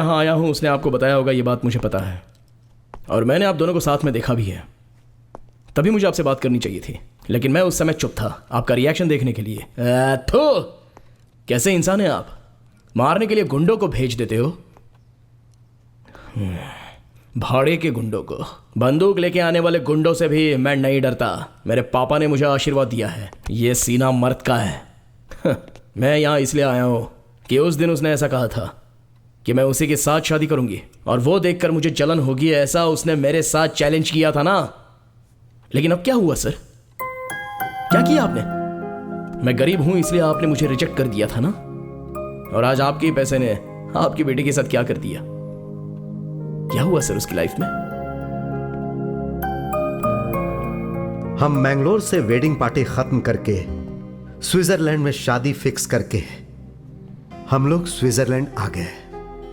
यहाँ आया हूँ उसने आपको बताया होगा, ये बात मुझे पता है, और मैंने आप दोनों को साथ में देखा भी है। तभी मुझे आपसे बात करनी चाहिए थी, लेकिन मैं उस समय चुप था आपका रिएक्शन देखने के लिए। थो, कैसे इंसान हैं आप, मारने के लिए गुंडों को भेज देते हो। भाड़े के गुंडों को। बंदूक लेके आने वाले गुंडों से भी मैं नहीं डरता। मेरे पापा ने मुझे आशीर्वाद दिया है, ये सीना मर्द का है। मैं यहाँ इसलिए आया हूँ कि उस दिन उसने ऐसा कहा था कि मैं उसी के साथ शादी करूंगी, और वो देखकर मुझे जलन होगी, ऐसा उसने मेरे साथ चैलेंज किया था ना। लेकिन अब क्या हुआ सर, क्या किया आपने? मैं गरीब हूं इसलिए आपने मुझे रिजेक्ट कर दिया था ना, और आज आपके ही पैसे ने आपकी बेटी के साथ क्या कर दिया? क्या हुआ सर उसकी लाइफ में? हम मैंगलोर से वेडिंग पार्टी खत्म करके स्विट्जरलैंड में शादी फिक्स करके हम लोग स्विट्जरलैंड आ गए।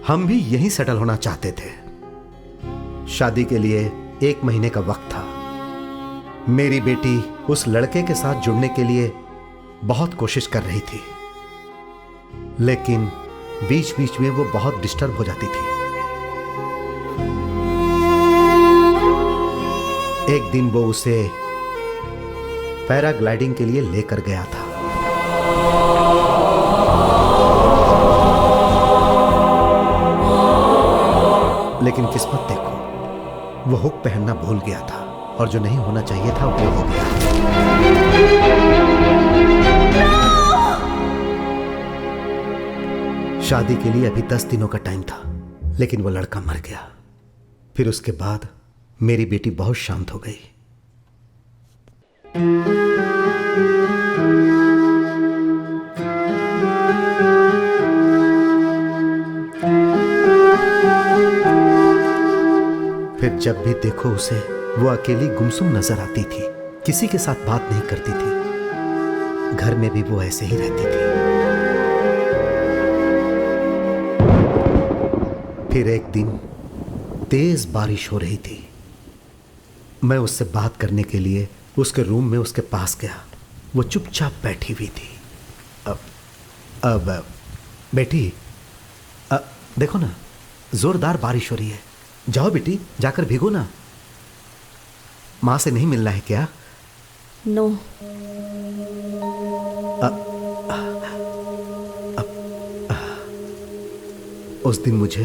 हम भी यहीं सेटल होना चाहते थे। शादी के लिए 1 महीने का वक्त था। मेरी बेटी उस लड़के के साथ जुड़ने के लिए बहुत कोशिश कर रही थी, लेकिन बीच बीच में वो बहुत डिस्टर्ब हो जाती थी। एक दिन वो उसे पैराग्लाइडिंग के लिए लेकर गया था। लेकिन किस्मत देखो, वो हुक पहनना भूल गया था, और जो नहीं होना चाहिए था वो हो गया। शादी के लिए अभी 10 दिनों का टाइम था, लेकिन वो लड़का मर गया। फिर उसके बाद मेरी बेटी बहुत शांत हो गई। फिर जब भी देखो उसे, वो अकेली गुमसुम नजर आती थी, किसी के साथ बात नहीं करती थी। घर में भी वो ऐसे ही रहती थी। फिर एक दिन तेज बारिश हो रही थी। मैं उससे बात करने के लिए उसके रूम में उसके पास गया। वो चुपचाप बैठी हुई थी। अब बेटी, देखो ना, जोरदार बारिश हो रही है। जाओ बेटी, जाकर भीगो ना। मां से नहीं मिलना है क्या? नो। उस दिन मुझे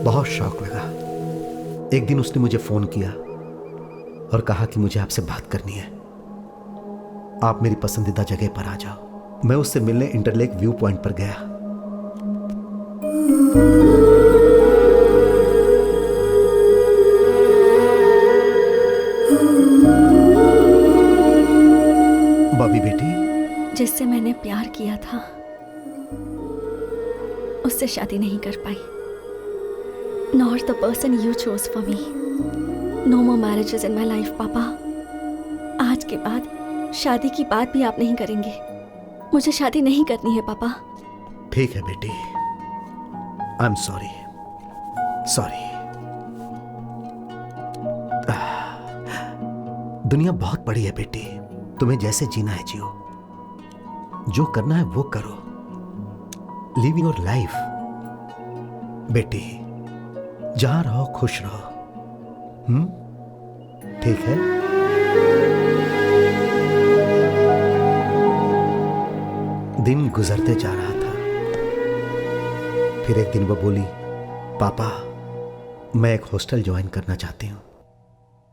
बहुत शौक लगा। एक दिन उसने मुझे फोन किया और कहा कि मुझे आपसे बात करनी है, आप मेरी पसंदीदा जगह पर आ जाओ। मैं उससे मिलने इंटरलेक व्यू पॉइंट पर गया। बॉबी बेटी, जिससे मैंने प्यार किया था उससे शादी नहीं कर पाई। Not the person you choose for me. No more marriages in my life पापा। आज के बाद शादी की बात भी आप नहीं करेंगे। मुझे शादी नहीं करनी है पापा। ठीक है बेटी, आई एम सॉरी। दुनिया बहुत बड़ी है बेटी, तुम्हें जैसे जीना है जियो, जो करना है वो करो। लिव योर लाइफ बेटी, जहां रहो खुश रहो। ठीक है? दिन गुजरते जा रहा था। फिर एक दिन वो बोली, पापा मैं एक हॉस्टल ज्वाइन करना चाहती हूं।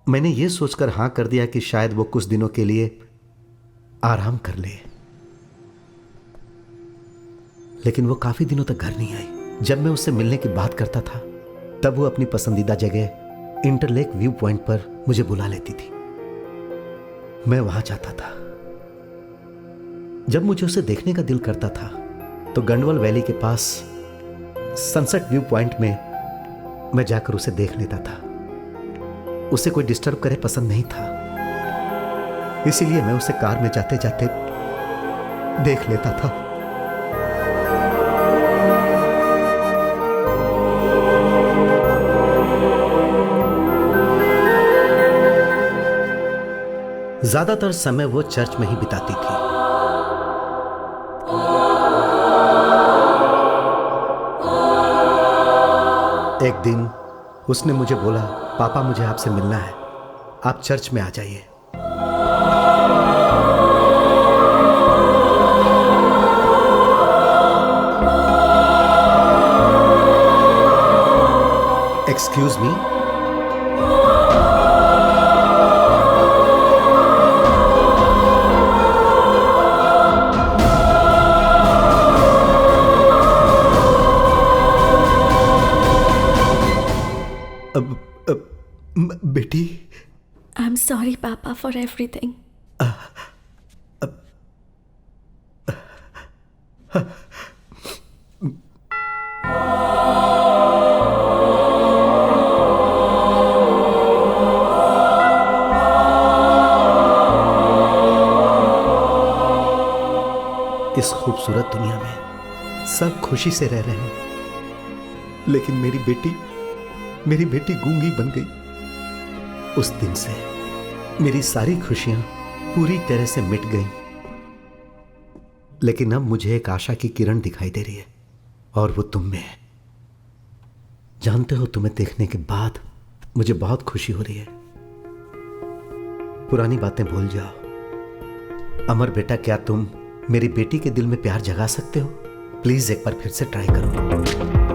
मैंने ये सोचकर हां कर दिया कि शायद वो कुछ दिनों के लिए आराम कर ले, लेकिन वो काफी दिनों तक घर नहीं आई। जब मैं उससे मिलने की बात करता था तब वो अपनी पसंदीदा जगह इंटरलेक व्यू पॉइंट पर मुझे बुला लेती थी। मैं वहां जाता था। जब मुझे उसे देखने का दिल करता था तो गंडवल वैली के पास सनसेट व्यू पॉइंट में मैं जाकर उसे देख लेता था। उसे कोई डिस्टर्ब करे पसंद नहीं था, इसीलिए मैं उसे कार में जाते जाते देख लेता था। ज्यादातर समय वो चर्च में ही बिताती थी। एक दिन उसने मुझे बोला, पापा मुझे आपसे मिलना है, आप चर्च में आ जाइए। एक्सक्यूज मी, बेटी। आई एम सॉरी पापा फॉर एवरीथिंग। इस खूबसूरत दुनिया में सब खुशी से रह रहे हैं, लेकिन मेरी बेटी गूंगी बन गई। उस दिन से मेरी सारी खुशियां पूरी तरह से मिट गईं। लेकिन अब मुझे एक आशा की किरण दिखाई दे रही है, और वो तुम में है। जानते हो, तुम्हें देखने के बाद मुझे बहुत खुशी हो रही है। पुरानी बातें भूल जाओ। अमर बेटा, क्या तुम मेरी बेटी के दिल में प्यार जगा सकते हो? प्लीज एक बार फिर से ट्राई करो।